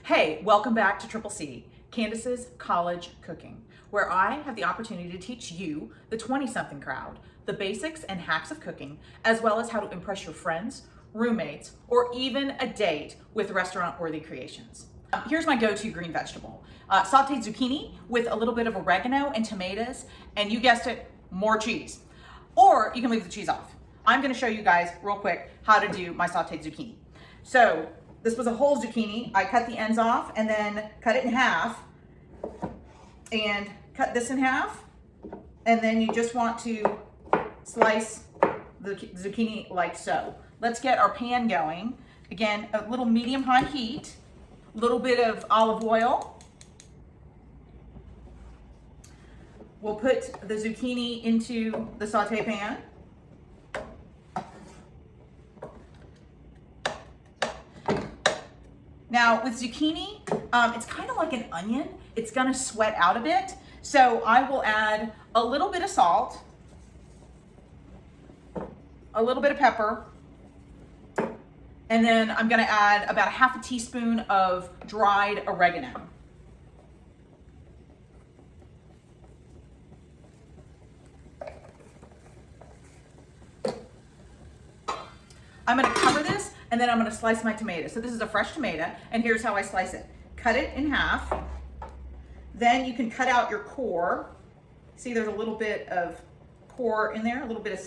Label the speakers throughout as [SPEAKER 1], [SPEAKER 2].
[SPEAKER 1] Hey, welcome back to Triple C, Candace's College Cooking, where I have the opportunity to teach you, the 20-something crowd, the basics and hacks of cooking, as well as how to impress your friends, roommates, or even a date with restaurant-worthy creations. Here's my go-to green vegetable. Sauteed zucchini with a little bit of oregano and tomatoes, and you guessed it, more cheese. Or you can leave the cheese off. I'm gonna show you guys real quick how to do my sauteed zucchini. So this was a whole zucchini. I cut the ends off and then cut it in half and cut this in half. And then you just want to slice the zucchini like so. Let's get our pan going. Again, a little medium-high heat, a little bit of olive oil. We'll put the zucchini into the saute pan. Now with zucchini, it's kind of like an onion. It's gonna sweat out a bit. So I will add a little bit of salt, a little bit of pepper, and then I'm gonna add about a half a teaspoon of dried oregano. I'm gonna cover this and then I'm gonna slice my tomato. So this is a fresh tomato and here's how I slice it. Cut it in half. Then you can cut out your core. See, there's a little bit of core in there, a little bit of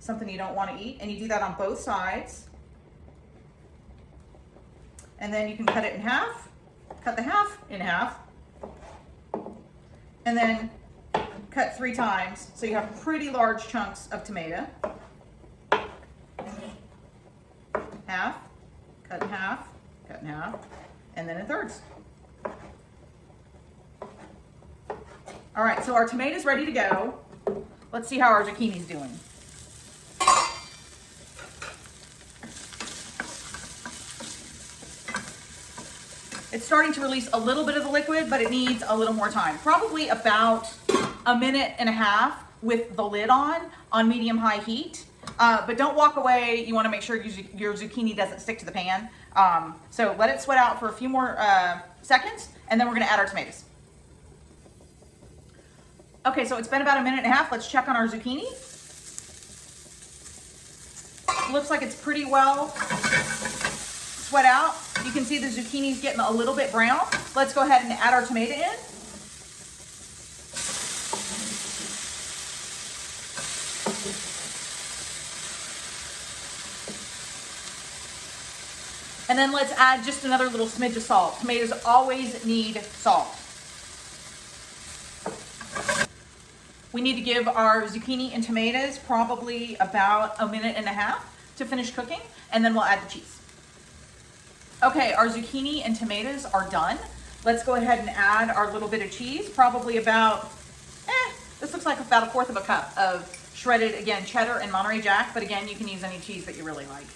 [SPEAKER 1] something you don't wanna eat, and you do that on both sides. And then you can cut it in half, cut the half in half, and then cut 3 times so you have pretty large chunks of tomato. Half, cut in half, cut in half, and then in thirds. All right, so our tomato's ready to go. Let's see how our zucchini's doing. It's starting to release a little bit of the liquid, but it needs a little more time. Probably about a minute and a half with the lid on medium-high heat. But don't walk away. You want to make sure your zucchini doesn't stick to the pan. So let it sweat out for a few more seconds, and then we're going to add our tomatoes. Okay, so it's been about a minute and a half. Let's check on our zucchini. Looks like it's pretty well sweat out. You can see the zucchini's getting a little bit brown. Let's go ahead and add our tomato in. And then let's add just another little smidge of salt. Tomatoes always need salt. We need to give our zucchini and tomatoes probably about a minute and a half to finish cooking, and then we'll add the cheese. Okay, our zucchini and tomatoes are done. Let's go ahead and add our little bit of cheese, probably about, this looks like about 1/4 of a cup of shredded, again, cheddar and Monterey Jack, but again, you can use any cheese that you really like.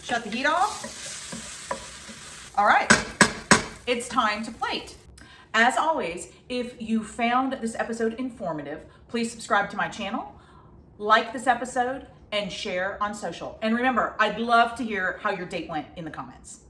[SPEAKER 1] Shut the heat off. All right, it's time to plate. As always, if you found this episode informative, please subscribe to my channel, like this episode, and share on social. And remember, I'd love to hear how your date went in the comments.